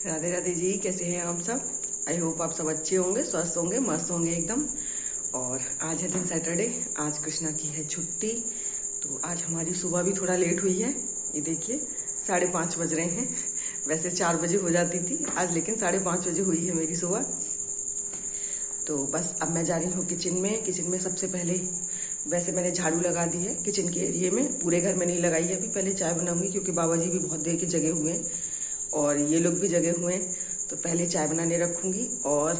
राधे राधे जी, कैसे हैं आप सब। आई होप आप सब अच्छे होंगे, स्वस्थ होंगे, मस्त होंगे एकदम। और आज है दिन सैटरडे, आज कृष्णा की है छुट्टी। तो आज हमारी सुबह भी थोड़ा लेट हुई है। ये देखिए 5:30 बज रहे हैं। वैसे 4 बजे हो जाती थी आज, लेकिन 5:30 बजे हुई है मेरी सुबह। तो बस अब मैं जा रही हूँ किचन में सबसे पहले वैसे मैंने झाड़ू लगा दी है किचन के एरिया में। पूरे घर में नहीं लगाई है अभी, पहले चाय बनाऊंगी क्योंकि बाबा जी भी बहुत देर के जगे हुए हैं और ये लोग भी जगे हुए हैं। तो पहले चाय बनाने रखूंगी। और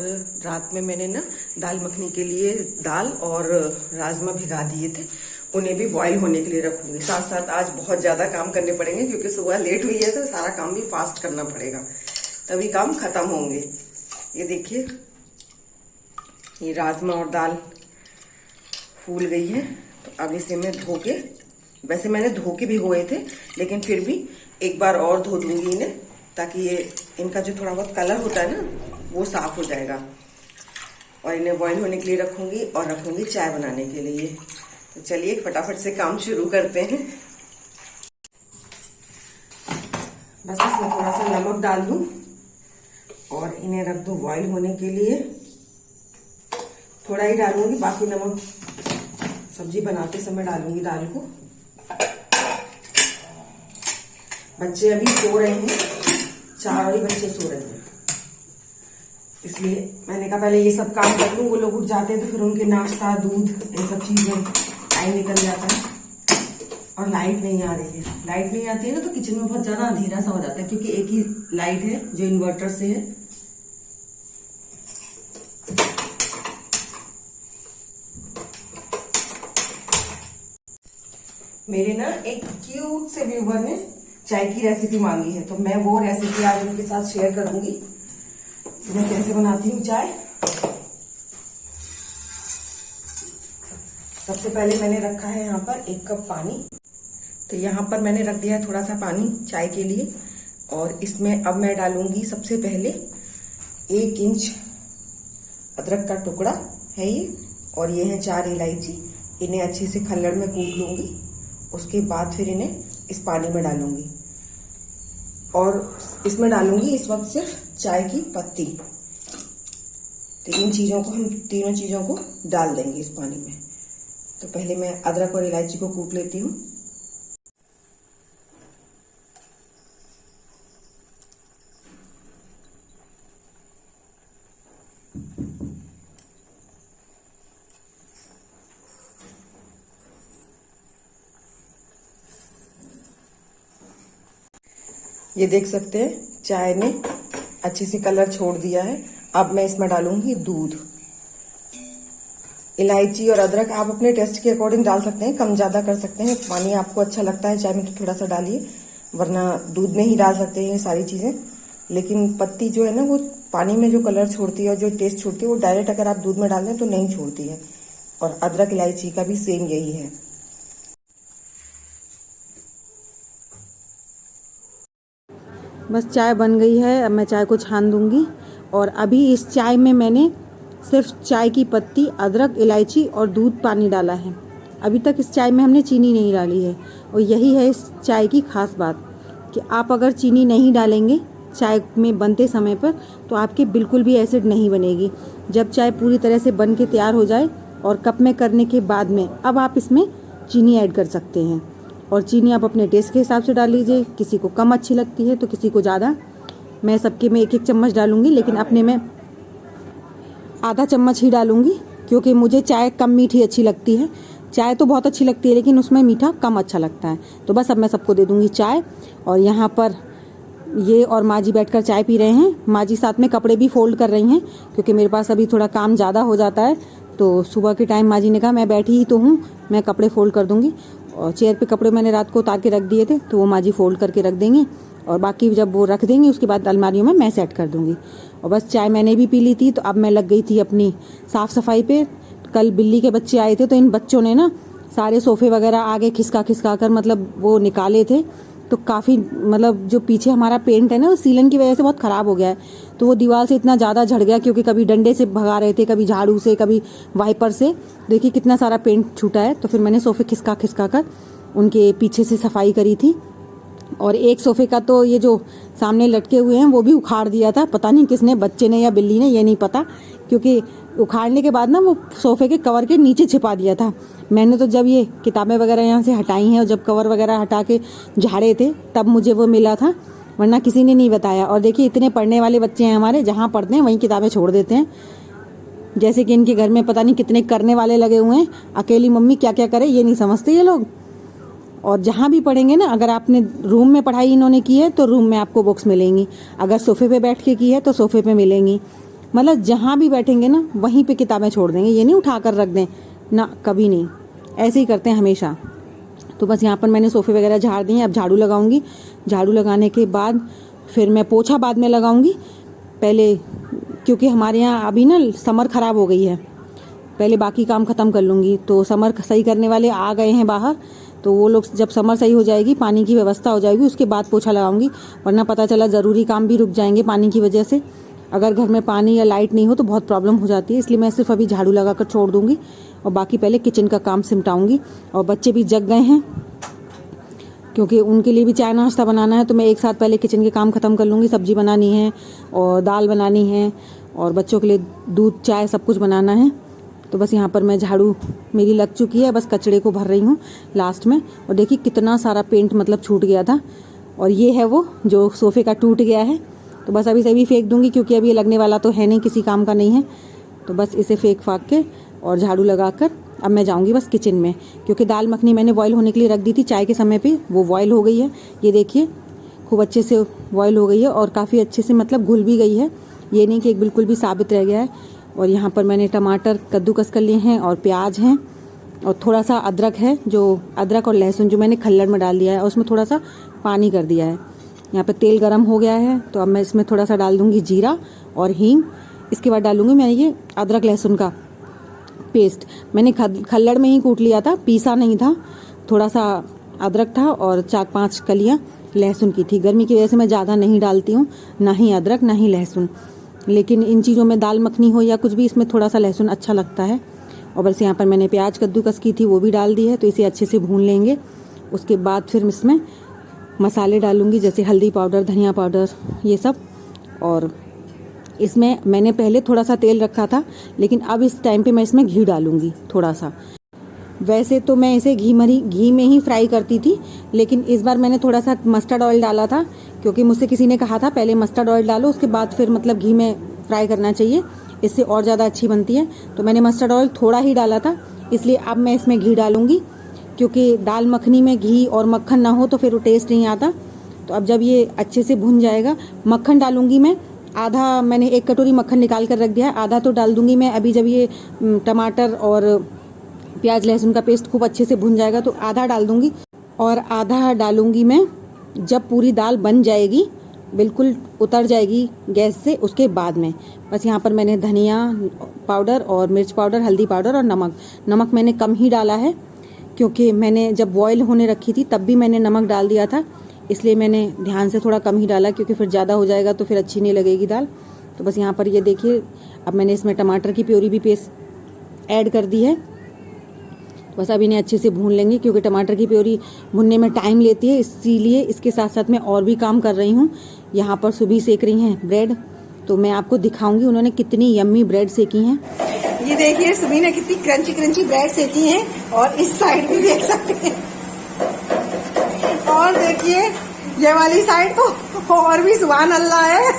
रात में मैंने ना दाल मखनी के लिए दाल और राजमा भिगा दिए थे, उन्हें भी बॉईल होने के लिए रखूंगी। साथ साथ आज बहुत ज्यादा काम करने पड़ेंगे क्योंकि सुबह लेट हुई है, तो सारा काम भी फास्ट करना पड़ेगा, तभी काम खत्म होंगे। ये देखिए ये राजमा और दाल फूल गई है। तो अब इसे मैं धो के, वैसे मैंने धो के भिगोए थे लेकिन फिर भी एक बार और धो दूंगी इन्हें, ताकि ये इनका जो थोड़ा बहुत कलर होता है ना वो साफ हो जाएगा। और इन्हें बॉईल होने के लिए रखूंगी और रखूंगी चाय बनाने के लिए। तो चलिए फटाफट से काम शुरू करते हैं। बस इसमें थोड़ा सा नमक डाल दूं और इन्हें रख दूं बॉईल होने के लिए। थोड़ा ही डालूंगी, बाकी नमक सब्जी बनाते समय डालूंगी दाल को। बच्चे अभी सो रहे हैं, 4 ही बच्चे सो रहे हैं, इसलिए मैंने कहा पहले ये सब काम कर लूं। वो लोग उठ जाते हैं तो फिर उनके नाश्ता, दूध, इन सब चीजें टाइम निकल जाता है। और लाइट नहीं आ रही है। लाइट नहीं आती है ना तो किचन में बहुत ज्यादा अंधेरा सा हो जाता है, क्योंकि एक ही लाइट है जो इन्वर्टर से है। मेरे ना एक क्यूट से व्यूवर ने चाय की रेसिपी मांगी है, तो मैं वो रेसिपी आज उनके साथ शेयर करूंगी। मैं कैसे बनाती हूँ चाय। सबसे पहले मैंने रखा है यहाँ पर 1 कप पानी। तो यहाँ पर मैंने रख दिया थोड़ा सा पानी चाय के लिए। और इसमें अब मैं डालूंगी सबसे पहले 1 इंच अदरक का टुकड़ा है ये, और ये है 4 इलायची। इन्हें अच्छे से खल्लड़ में कूट लूंगी। उसके बाद फिर इन्हें इस पानी में डालूंगी और इसमें डालूंगी इस वक्त सिर्फ चाय की पत्ती। तो इन चीजों को, हम तीनों चीजों को डाल देंगे इस पानी में। तो पहले मैं अदरक और इलायची को कूट लेती हूँ। ये देख सकते हैं चाय ने अच्छे से कलर छोड़ दिया है। अब मैं इसमें डालूंगी दूध। इलायची और अदरक आप अपने टेस्ट के अकॉर्डिंग डाल सकते हैं, कम ज्यादा कर सकते हैं। पानी आपको अच्छा लगता है चाय में तो थोड़ा सा डालिए, वरना दूध में ही डाल सकते हैं ये सारी चीजें। लेकिन पत्ती जो है ना वो पानी में जो कलर छोड़ती है और जो टेस्ट छोड़ती है वो डायरेक्ट अगर आप दूध में डाल दें तो नहीं छोड़ती है। और अदरक इलायची का भी सेम यही है। बस चाय बन गई है। अब मैं चाय को छान दूंगी। और अभी इस चाय में मैंने सिर्फ चाय की पत्ती, अदरक, इलायची और दूध पानी डाला है। अभी तक इस चाय में हमने चीनी नहीं डाली है। और यही है इस चाय की खास बात कि आप अगर चीनी नहीं डालेंगे चाय में बनते समय पर तो आपके बिल्कुल भी एसिड नहीं बनेगी। जब चाय पूरी तरह से बन के तैयार हो जाए और कप में करने के बाद में अब आप इसमें चीनी ऐड कर सकते हैं। और चीनी आप अपने टेस्ट के हिसाब से डाल लीजिए, किसी को कम अच्छी लगती है तो किसी को ज़्यादा। मैं सबके में 1-1 चम्मच डालूंगी, लेकिन अपने में आधा चम्मच ही डालूंगी क्योंकि मुझे चाय कम मीठी अच्छी लगती है। चाय तो बहुत अच्छी लगती है लेकिन उसमें मीठा कम अच्छा लगता है। तो बस अब मैं सबको दे दूंगी चाय। और यहाँ पर ये और माँ जी बैठ कर चाय पी रहे हैं। माँ जी साथ में कपड़े भी फोल्ड कर रही हैं क्योंकि मेरे पास अभी थोड़ा काम ज़्यादा हो जाता है। तो सुबह के टाइम माँ जी ने कहा मैं बैठी ही तो हूँ, मैं कपड़े फोल्ड कर दूंगी। और चेयर पे कपड़े मैंने रात को उतार के रख दिए थे तो वो माँ जी फोल्ड करके रख देंगी। और बाकी जब वो रख देंगी उसके बाद अलमारियों में मैं सेट कर दूंगी। और बस चाय मैंने भी पी ली थी तो अब मैं लग गई थी अपनी साफ़ सफाई पे। कल बिल्ली के बच्चे आए थे तो इन बच्चों ने ना सारे सोफ़े वगैरह आगे खिसका खिसका कर मतलब वो निकाले थे। तो काफ़ी मतलब जो पीछे हमारा पेंट है ना वो सीलन की वजह से बहुत ख़राब हो गया है। तो वो दीवार से इतना ज़्यादा झड़ गया क्योंकि कभी डंडे से भगा रहे थे, कभी झाड़ू से, कभी वाइपर से। देखिए कितना सारा पेंट छूटा है। तो फिर मैंने सोफ़े खिसका खिसका कर उनके पीछे से सफाई करी थी। और एक सोफ़े का तो ये जो सामने लटके हुए हैं वो भी उखाड़ दिया था, पता नहीं किसने, बच्चे ने या बिल्ली ने, ये नहीं पता, क्योंकि उखाड़ने के बाद ना वो सोफ़े के कवर के नीचे छिपा दिया था। मैंने तो जब ये किताबें वगैरह यहाँ से हटाई हैं और जब कवर वगैरह हटा के झाड़े थे तब मुझे वो मिला था, वरना किसी ने नहीं बताया। और देखिए इतने पढ़ने वाले बच्चे हैं हमारे, जहाँ पढ़ते हैं वहीं किताबें छोड़ देते हैं, जैसे कि इनके घर में पता नहीं कितने करने वाले लगे हुए हैं, अकेली मम्मी क्या क्या करे ये नहीं समझते ये लोग। और जहाँ भी पढ़ेंगे ना, अगर आपने रूम में पढ़ाई इन्होंने की है तो रूम में आपको बुक्स मिलेंगी, अगर सोफ़े पे बैठ के की है तो सोफ़े पे मिलेंगी, मतलब जहाँ भी बैठेंगे ना वहीं पे किताबें छोड़ देंगे, ये नहीं उठा कर रख दें ना, कभी नहीं, ऐसे ही करते हैं हमेशा। तो बस यहाँ पर मैंने सोफ़े वगैरह झाड़ दिए, अब झाड़ू लगाऊंगी। झाड़ू लगाने के बाद फिर मैं पोछा बाद में लगाऊंगी, पहले क्योंकि हमारे यहाँ अभी ना समर ख़राब हो गई है, पहले बाकी काम ख़त्म कर लूँगी। तो समर सही करने वाले आ गए हैं बाहर, तो वो लोग जब समर सही हो जाएगी, पानी की व्यवस्था हो जाएगी, उसके बाद पोछा लगाऊंगी, वरना पता चला ज़रूरी काम भी रुक जाएंगे पानी की वजह से। अगर घर में पानी या लाइट नहीं हो तो बहुत प्रॉब्लम हो जाती है, इसलिए मैं सिर्फ अभी झाड़ू लगा कर छोड़ दूँगी और बाकी पहले किचन का काम सिमटाऊँगी। और बच्चे भी जग गए हैं क्योंकि उनके लिए भी चाय नाश्ता बनाना है, तो मैं एक साथ पहले किचन के काम ख़त्म कर लूँगी। सब्ज़ी बनानी है और दाल बनानी है और बच्चों के लिए दूध चाय सब कुछ बनाना है। तो बस यहाँ पर मैं झाड़ू मेरी लग चुकी है, बस कचड़े को भर रही हूँ लास्ट में। और देखिए कितना सारा पेंट मतलब छूट गया था, और ये है वो जो सोफ़े का टूट गया है, तो बस अभी से भी फेंक दूँगी क्योंकि अभी ये लगने वाला तो है नहीं, किसी काम का नहीं है। तो बस इसे फेंक फाक के और झाड़ू लगा कर अब मैं जाऊँगी बस किचन में, क्योंकि दाल मखनी मैंने बॉयल होने के लिए रख दी थी चाय के समय पे, वो बॉयल हो गई है, ये देखिए खूब अच्छे से बॉयल हो गई है और काफ़ी अच्छे से मतलब घुल भी गई है, ये नहीं कि एक बिल्कुल भी साबित रह गया है। और यहाँ पर मैंने टमाटर कद्दूकस कर लिए हैं और प्याज हैं और थोड़ा सा अदरक है, जो अदरक और लहसुन जो मैंने खल्लड़ में डाल दिया है और उसमें थोड़ा सा पानी कर दिया है। यहाँ पे तेल गरम हो गया है, तो अब मैं इसमें थोड़ा सा डाल दूँगी जीरा और हींग। इसके बाद डालूँगी मैं ये अदरक लहसुन का पेस्ट, मैंने खल्लड़ में ही कूट लिया था, पीसा नहीं था, थोड़ा सा अदरक था और 4-5 कलियाँ लहसुन की थी। गर्मी की वजह से मैं ज़्यादा नहीं डालती हूँ, ना ही अदरक ना ही लहसुन, लेकिन इन चीज़ों में दाल मखनी हो या कुछ भी, इसमें थोड़ा सा लहसुन अच्छा लगता है। और बस यहाँ पर मैंने प्याज कद्दूकस की थी वो भी डाल दी है, तो इसे अच्छे से भून लेंगे। उसके बाद फिर इसमें मसाले डालूँगी, जैसे हल्दी पाउडर, धनिया पाउडर, ये सब। और इसमें मैंने पहले थोड़ा सा तेल रखा था, लेकिन अब इस टाइम पे मैं इसमें घी डालूँगी थोड़ा सा। वैसे तो मैं इसे घी में ही फ्राई करती थी, लेकिन इस बार मैंने थोड़ा सा मस्टर्ड ऑयल डाला था, क्योंकि मुझसे किसी ने कहा था पहले मस्टर्ड ऑयल डालो उसके बाद फिर मतलब घी में फ्राई करना चाहिए, इससे और ज़्यादा अच्छी बनती है। तो मैंने मस्टर्ड ऑयल थोड़ा ही डाला था, इसलिए अब मैं इसमें घी डालूँगी, क्योंकि दाल मखनी में घी और मक्खन ना हो तो फिर वो टेस्ट नहीं आता। तो अब जब ये अच्छे से भुन जाएगा, मक्खन डालूँगी मैं आधा, मैंने 1 कटोरी मक्खन निकाल कर रख दिया है, आधा तो डाल दूँगी मैं अभी जब ये टमाटर और प्याज लहसुन का पेस्ट खूब अच्छे से भुन जाएगा, तो आधा डाल दूँगी और आधा डालूँगी मैं जब पूरी दाल बन जाएगी, बिल्कुल उतर जाएगी गैस से, उसके बाद में। बस यहाँ पर मैंने धनिया पाउडर और मिर्च पाउडर, हल्दी पाउडर और नमक मैंने कम ही डाला है, क्योंकि मैंने जब बॉयल होने रखी थी तब भी मैंने नमक डाल दिया था, इसलिए मैंने ध्यान से थोड़ा कम ही डाला, क्योंकि फिर ज़्यादा हो जाएगा तो फिर अच्छी नहीं लगेगी दाल। तो बस यहाँ पर ये देखिए, अब मैंने इसमें टमाटर की प्योरी भी पेस्ट ऐड कर दी है। बस अब इन्हें अच्छे से भून लेंगे, क्योंकि टमाटर की प्योरी भुनने में टाइम लेती है, इसीलिए इसके साथ साथ मैं और भी काम कर रही हूँ। यहाँ पर सुबह सेक रही हैं ब्रेड, तो मैं आपको दिखाऊंगी उन्होंने कितनी यम्मी ब्रेड सेकी हैं। ये देखिए सुबह ने कितनी क्रंची क्रंची ब्रेड सेकी हैं, और इस साइड भी देख सकते हैं, और देखिए ये वाली साइड तो और भी सुभान अल्लाह है,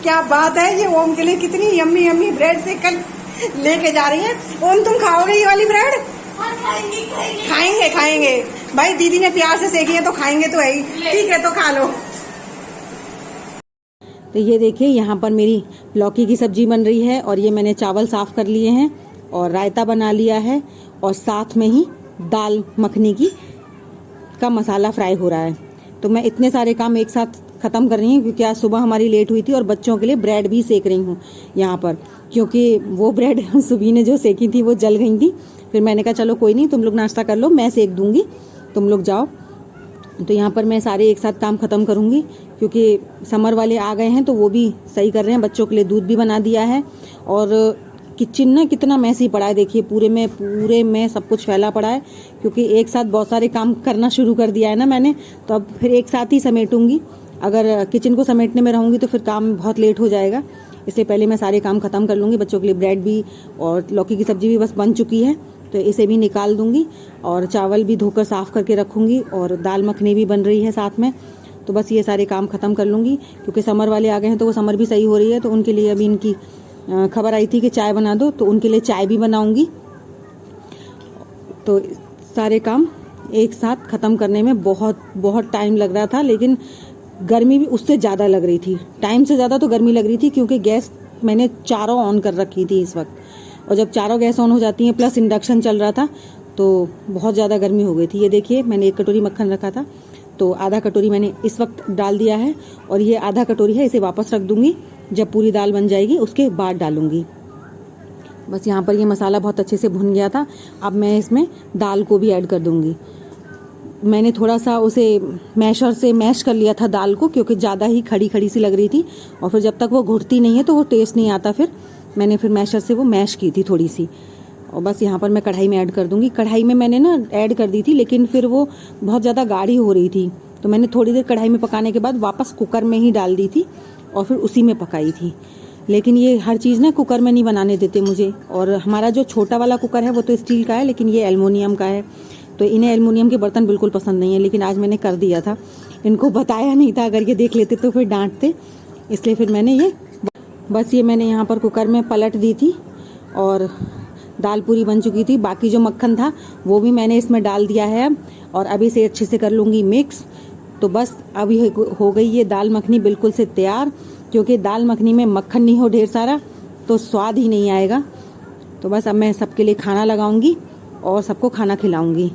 क्या बात है। ये ओम के लिए कितनी यम्मी यम्मी ब्रेड सेक कर लेके जा रही हैं। ओम तुम खाओगे ये वाली ब्रेड? खाएंगे खाएंगे भाई, दीदी ने प्यार से सेकी है तो खाएंगे तो है ही। ठीक है तो खा लो। तो ये देखिए यहाँ पर मेरी लौकी की सब्जी बन रही है, और ये मैंने चावल साफ कर लिए हैं और रायता बना लिया है, और साथ में ही दाल मखनी का मसाला फ्राई हो रहा है। तो मैं इतने सारे काम एक साथ ख़त्म कर रही हूँ, क्योंकि आज सुबह हमारी लेट हुई थी, और बच्चों के लिए ब्रेड भी सेक रही हूँ यहाँ पर, क्योंकि वो ब्रेड सुबह ने जो सेकी थी वो जल गई थी। फिर मैंने कहा चलो कोई नहीं, तुम लोग नाश्ता कर लो, मैं सेक दूँगी, तुम लोग जाओ। तो यहाँ पर मैं सारे एक साथ काम ख़त्म करूँगी, क्योंकि समर वाले आ गए हैं तो वो भी सही कर रहे हैं। बच्चों के लिए दूध भी बना दिया है, और किचन ना कितना मैसी पड़ा है, देखिए पूरे में सब कुछ फैला पड़ा है, क्योंकि एक साथ बहुत सारे काम करना शुरू कर दिया है ना मैंने, तो अब फिर एक साथ ही समेटूंगी। अगर किचन को समेटने में रहूँगी तो फिर काम बहुत लेट हो जाएगा, इसलिए पहले मैं सारे काम ख़त्म कर लूँगी। बच्चों के लिए ब्रेड भी और लौकी की सब्ज़ी भी बस बन चुकी है, तो इसे भी निकाल दूँगी और चावल भी धोकर साफ़ करके रखूँगी और दाल मखनी भी बन रही है साथ में। तो बस ये सारे काम ख़त्म कर लूँगी, क्योंकि समर वाले आ गए हैं तो वो समर भी सही हो रही है, तो उनके लिए अभी इनकी खबर आई थी कि चाय बना दो, तो उनके लिए चाय भी बनाऊँगी। तो सारे काम एक साथ ख़त्म करने में बहुत टाइम लग रहा था, लेकिन गर्मी भी उससे ज़्यादा लग रही थी। टाइम से ज़्यादा तो गर्मी लग रही थी, क्योंकि गैस मैंने चारों ऑन कर रखी थी इस वक्त, और जब चारों गैस ऑन हो जाती हैं प्लस इंडक्शन चल रहा था तो बहुत ज़्यादा गर्मी हो गई थी। ये देखिए मैंने 1 कटोरी मक्खन रखा था, तो आधा कटोरी मैंने इस वक्त डाल दिया है, और ये आधा कटोरी है, इसे वापस रख दूँगी, जब पूरी दाल बन जाएगी उसके बाद डालूँगी। बस यहाँ पर ये मसाला बहुत अच्छे से भुन गया था, अब मैं इसमें दाल को भी ऐड कर दूँगी। मैंने थोड़ा सा उसे मैशर से मैश कर लिया था दाल को, क्योंकि ज़्यादा ही खड़ी सी लग रही थी, और फिर जब तक वो घुटती नहीं है तो वो टेस्ट नहीं आता, फिर मैंने फिर मैशर से वो मैश की थी थोड़ी सी। और बस यहाँ पर मैं कढ़ाई में ऐड कर दूँगी। कढ़ाई में मैंने ना ऐड कर दी थी, लेकिन फिर वो बहुत ज़्यादा गाढ़ी हो रही थी, तो मैंने थोड़ी देर कढ़ाई में पकाने के बाद वापस कुकर में ही डाल दी थी और फिर उसी में पकाई थी। लेकिन ये हर चीज़ ना कुकर में नहीं बनाने देते मुझे, और हमारा जो छोटा वाला कुकर है वो तो स्टील का है, लेकिन ये एल्युमिनियम का है, तो इन्हें एल्युमिनियम के बर्तन बिल्कुल पसंद नहीं है। लेकिन आज मैंने कर दिया था, इनको बताया नहीं था, अगर ये देख लेते तो फिर डांटते, इसलिए फिर मैंने ये मैंने यहाँ पर कुकर में पलट दी थी, और दाल पूरी बन चुकी थी। बाकी जो मक्खन था वो भी मैंने इसमें डाल दिया है अब, और अभी से अच्छे से कर लूँगी मिक्स। तो बस अभी हो गई ये दाल मखनी बिल्कुल से तैयार, क्योंकि दाल मखनी में मक्खन नहीं हो ढेर सारा तो स्वाद ही नहीं आएगा। तो बस अब मैं सबके लिए खाना लगाऊंगी और सबको खाना खिलाऊंगी।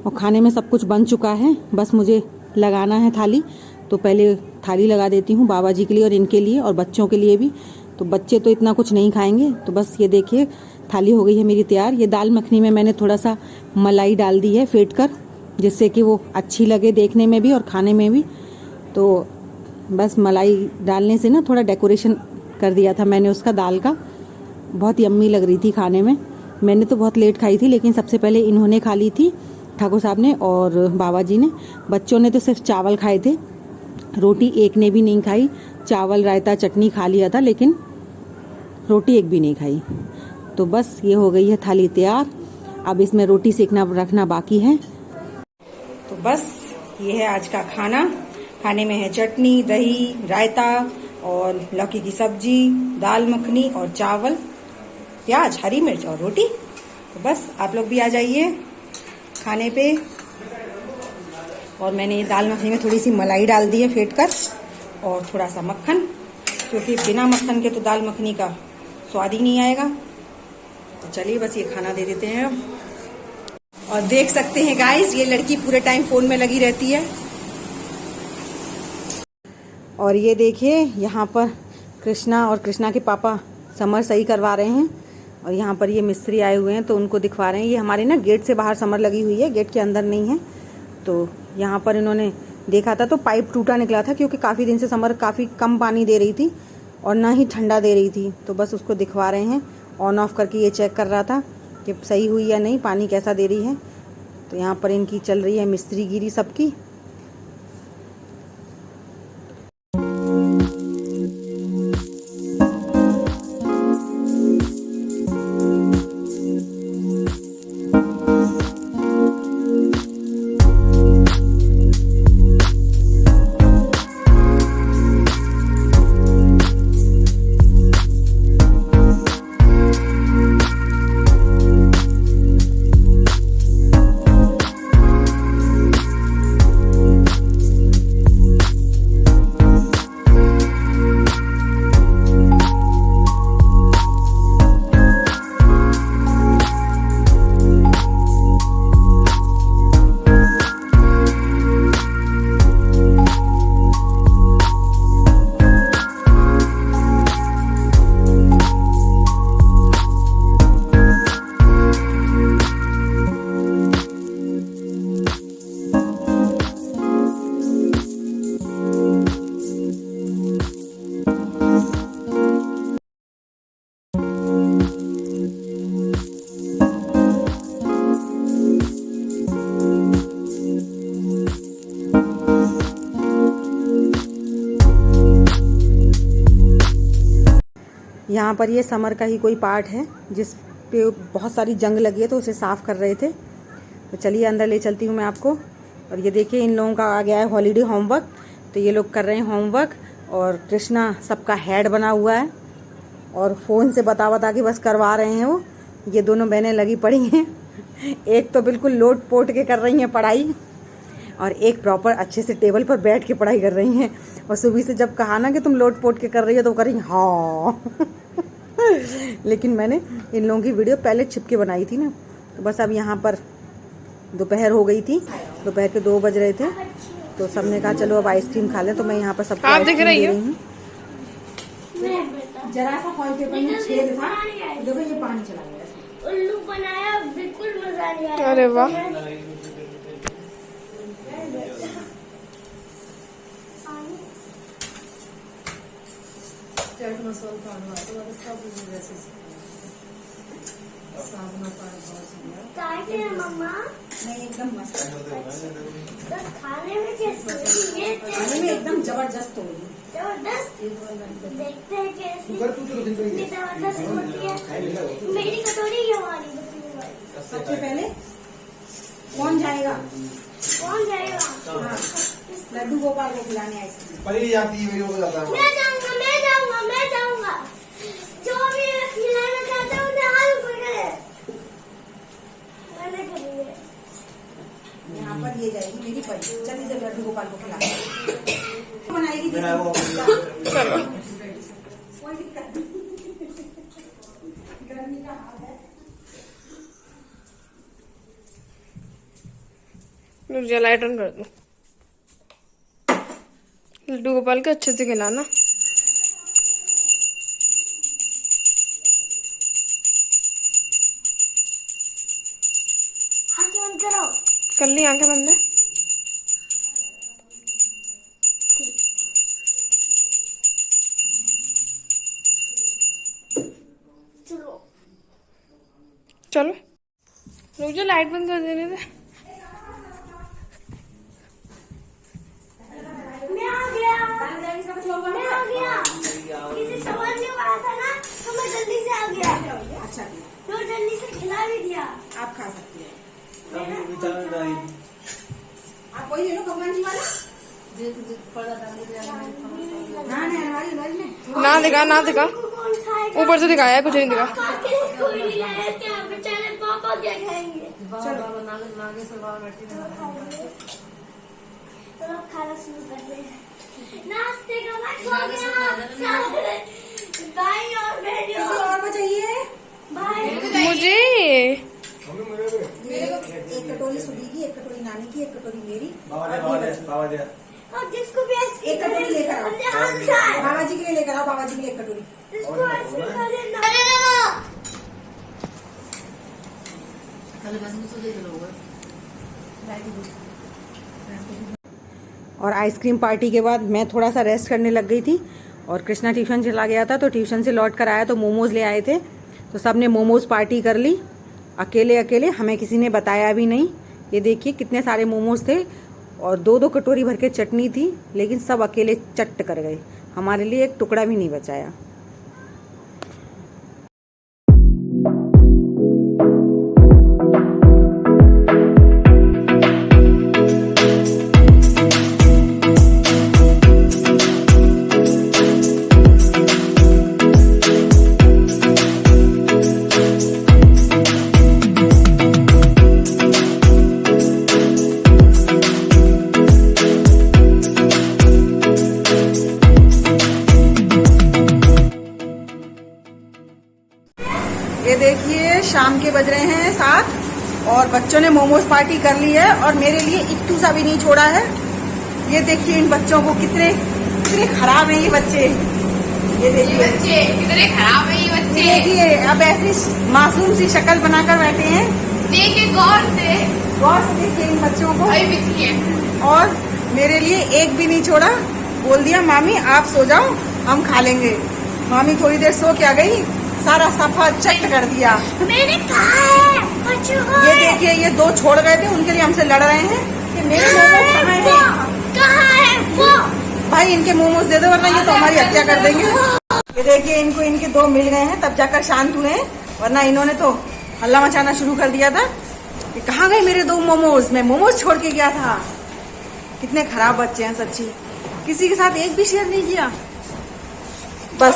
और खाने में सब कुछ बन चुका है, बस मुझे लगाना है थाली। तो पहले थाली लगा देती हूँ बाबा जी के लिए और इनके लिए और बच्चों के लिए भी। तो बच्चे तो इतना कुछ नहीं खाएंगे, तो बस ये देखिए थाली हो गई है मेरी तैयार। ये दाल मखनी में मैंने थोड़ा सा मलाई डाल दी है फेंट कर, जिससे कि वो अच्छी लगे देखने में भी और खाने में भी। तो बस मलाई डालने से ना थोड़ा डेकोरेशन कर दिया था मैंने उसका, दाल का। बहुत यम्मी लग रही थी खाने में। मैंने तो बहुत लेट खाई थी, लेकिन सबसे पहले इन्होंने खा ली थी, ठाकुर साहब ने और बाबा जी ने। बच्चों ने तो सिर्फ चावल खाए थे, रोटी एक ने भी नहीं खाई। चावल रायता चटनी खा लिया था, लेकिन रोटी एक भी नहीं खाई। तो बस ये हो गई है थाली तैयार। अब इसमें रोटी सेकना रखना बाकी है। तो बस ये है आज का खाना। खाने में है चटनी, दही, रायता और लौकी की सब्जी, दाल मखनी और चावल, प्याज, हरी मिर्च और रोटी। तो बस आप लोग भी आ जाइए खाने पे। और मैंने ये दाल मखनी में थोड़ी सी मलाई डाल दी है फेंट कर, और थोड़ा सा मक्खन, क्योंकि बिना मक्खन के तो दाल मखनी का स्वाद ही नहीं आएगा। तो चलिए बस ये खाना दे देते हैं अब। और देख सकते हैं गाइस, ये लड़की पूरे टाइम फोन में लगी रहती है। और ये देखिए यहाँ पर कृष्णा और कृष्णा के पापा समर सही करवा रहे हैं, और यहाँ पर ये मिस्त्री आए हुए हैं तो उनको दिखवा रहे हैं। ये हमारे ना गेट से बाहर समर लगी हुई है, गेट के अंदर नहीं है। तो यहाँ पर इन्होंने देखा था तो पाइप टूटा निकला था, क्योंकि काफ़ी दिन से समर काफ़ी कम पानी दे रही थी और ना ही ठंडा दे रही थी। तो बस उसको दिखवा रहे हैं, ऑन ऑफ करके ये चेक कर रहा था कि सही हुई या नहीं, पानी कैसा दे रही है। तो यहाँ पर इनकी चल रही है मिस्त्रीगिरी सबकी। यहाँ पर ये समर का ही कोई पार्ट है जिस पे बहुत सारी जंग लगी है, तो उसे साफ़ कर रहे थे। तो चलिए अंदर ले चलती हूँ मैं आपको। और ये देखिए इन लोगों का आ गया है हॉलीडे होमवर्क, तो ये लोग कर रहे हैं होमवर्क। और कृष्णा सबका हेड बना हुआ है और फ़ोन से बता बता के बस करवा रहे हैं वो। ये दोनों बहनें लगी पड़ी हैं, एक तो बिल्कुल लोट पोट के कर रही हैं पढ़ाई, और एक प्रॉपर अच्छे से टेबल पर बैठ के पढ़ाई कर रही हैं। और सुबह से जब कहा ना कि तुम लोट पोट के कर रही हो, तो कर रही हाँ लेकिन मैंने इन लोगों की वीडियो पहले छिपके बनाई थी ना, तो बस अब यहाँ पर दोपहर हो गई थी, दोपहर के 2 बज रहे थे, तो सबने कहा चलो अब आइसक्रीम खा लें। तो मैं यहाँ पर सबको आप दिख रही हो? जरा सा फॉइल पेपर में छेद था, देखो ये पानी चला गया इसमें। उल्लू बनाया, बिल्कुल मजा नहीं आया। अरे वाह, चाय के मम्मा नहीं एकदम मस्त, तो खाने में कैसे ये खाने में एकदम जबरदस्त होगी। जबरदस्त देखते हैं कैसी कितनी जबरदस्त होती है। मेरी कटोरी ये वाली सबसे पहले कौन जाएगा? कौन जाएगा? हाँ, लड्डू गोपाल को खिलाने आइसक्रीम। मैं जाऊंगा, मैं जाऊंगा, मैं जाऊंगा। जो भी खिलाना चाहता हूँ उन्हें हाथ ऊपर करे। मैंने करी है। यहाँ पर ये जाएगी मेरी परी, जल्दी से लड्डू गोपाल को खिलाने बनाएगी। चलो कोई दिक्कत नहीं, गर्मी का हाल है। मुझे लाइट ऑन कर दो। लड्डू गोपाल के अच्छे से खिलाना। आंखें बंद करो। कर ली आंखें बंद है। चलो चलो मुझे लाइट बंद कर देने दे। मैं आ गया, मैं आ गया। किसी समझ नहीं पड़ा था ना, तो मैं जल्दी से आ गया। अच्छा तो जल्दी से खिला भी दिया। आप खा सकती हैं। मैंने आप वही ले लो भगवान जी वाला। हाँ नहीं, अलमारी में ना दिखा, ना दिखा, कौन खाएगा? ऊपर से दिखाया है, कुछ नहीं दिखा। कोई नहीं लाया क्या? बेचारे पापा क्या खाएंगे? चलो चलो खाना शुरू करते हैं। नाश्ते का वक्त हो गया। भाई और किसी बहनियों, और को चाहिए? भाई मुझे एक कटोरी सुबह की, एक कटोरी नानी की, एक कटोरी मेरी, और ये और जिसको भी एक कटोरी लेकर आओ। अपने हाथ उठाए, बाबा जी के लिए लेकर आओ, बाबा जी के लिए एक कटोरी। जिसको ऐसे कर देना। और आइसक्रीम पार्टी के बाद मैं थोड़ा सा रेस्ट करने लग गई थी, और कृष्णा ट्यूशन चला गया था, तो ट्यूशन से लौट कर आया तो मोमोज़ ले आए थे, तो सब ने मोमोज़ पार्टी कर ली अकेले अकेले, हमें किसी ने बताया भी नहीं। ये देखिए कितने सारे मोमोज़ थे, और 2-2 कटोरी भर के चटनी थी, लेकिन सब अकेले चट कर गए, हमारे लिए एक टुकड़ा भी नहीं बचाया। ये देखिए शाम के बज रहे हैं 7 और बच्चों ने मोमोज पार्टी कर ली है, और मेरे लिए इट्टू सा भी नहीं छोड़ा है। ये देखिए इन बच्चों को कितने कितने खराब हैं ये बच्चे। ये देखिए कितने खराब है ये बच्चे। देखिए अब ऐसी मासूम सी शक्ल बनाकर बैठे हैं। देखिए गौर से देखिए इन बच्चों को। अभी बिछिए। और मेरे लिए एक भी नहीं छोड़ा, बोल दिया मामी आप सो जाओ हम खा लेंगे। मामी थोड़ी देर सो के आ गई, सारा सफा चट कर दिया। मैंने कहा है बच्चों को। ये देखिए ये 2 छोड़ गए थे, उनके लिए हमसे लड़ रहे हैं कि मेरे मोमोज कहाँ हैं। कहाँ है वो? भाई इनके मोमोज दे दो, वरना ये तो हमारी हत्या कर देंगे। ये देखिए इनको इनके दो मिल गए हैं तब जाकर शांत हुए हैं, वरना इन्होंने तो हल्ला मचाना शुरू कर दिया था कि कहाँ गए मेरे दो मोमोज, मैं मोमोज छोड़ के गया था। कितने खराब बच्चे हैं सच्ची, किसी के साथ एक भी शेयर नहीं किया, बस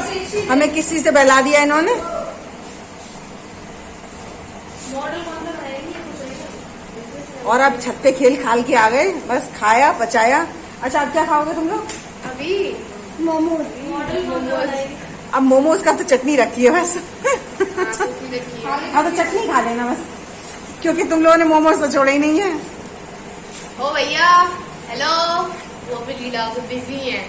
हमें किसी से बहला दिया इन्होंने। और अब छत पे खेल खाल के आ गए, बस खाया पचाया। अच्छा अब क्या खाओगे तुम लोग? अभी मोमोज। अब मोमोज का तो चटनी रखी है बस। अब तो चटनी खा लेना बस, क्योंकि तुम लोगों ने मोमोज तो छोड़े ही नहीं है। ओ भैया हेलो, वो भी लीला तो बिजी है।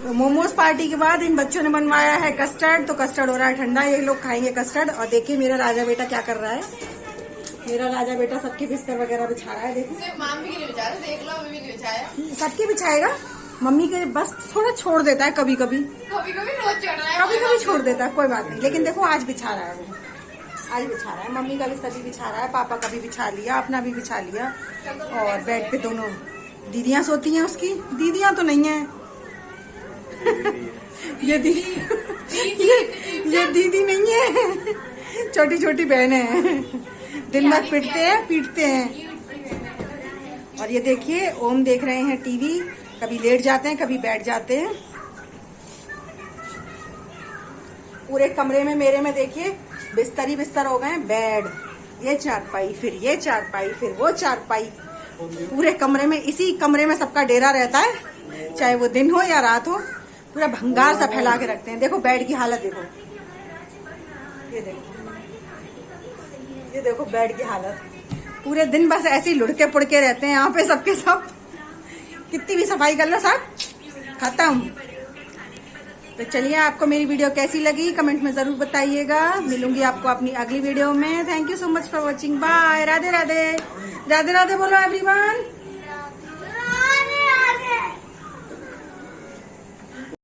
तो मोमोज पार्टी के बाद इन बच्चों ने बनवाया है कस्टर्ड, तो कस्टर्ड हो रहा है ठंडा, ये लोग खाएंगे कस्टर्ड। और देखिए मेरा राजा बेटा क्या कर रहा है, मेरा राजा बेटा सबके बिस्तर वगैरह बिछा रहा है। देखिए मामी के लिए बिछा रहे, देख लो अभी नहीं बिछाया। सबके बिछाएगा, मम्मी के बस थोड़ा छोड़ देता है कभी कभी, कभी कभी रोज चढ़ रहा है, कभी कभी छोड़ देता है, कोई बात नहीं। लेकिन देखो आज बिछा रहा है, वो आज बिछा रहा है, मम्मी का बिस्तर भी बिछा रहा है, पापा का भी बिछा लिया, अपना भी बिछा लिया। और बेड पे दोनों दीदियां सोती हैं उसकी, दीदियां तो नहीं है ये दीदी नहीं है, छोटी छोटी बहनें हैं, दिन भर पीटते हैं। और ये देखिए ओम देख रहे हैं टीवी, कभी लेट जाते हैं कभी बैठ जाते हैं। पूरे कमरे में मेरे में देखिए बिस्तर ही बिस्तर हो गए, बेड, ये चारपाई, फिर ये चारपाई, फिर वो चारपाई। पूरे कमरे में, इसी कमरे में सबका डेरा रहता है, चाहे वो दिन हो या रात हो, पूरा भंगार सा फैला के रखते हैं। देखो बेड की हालत देखो, ये देखो बेड की हालत। पूरे दिन बस ऐसे ही लुढ़के पुड़के रहते हैं यहाँ पे सबके सब। कितनी भी सफाई कर लो सब खत्म। तो चलिए आपको मेरी वीडियो कैसी लगी कमेंट में जरूर बताइएगा। मिलूंगी आपको अपनी अगली वीडियो में। Thank you so much for watching. Bye. Radhe Radhe, Radhe Radhe बोलो एवरीवन।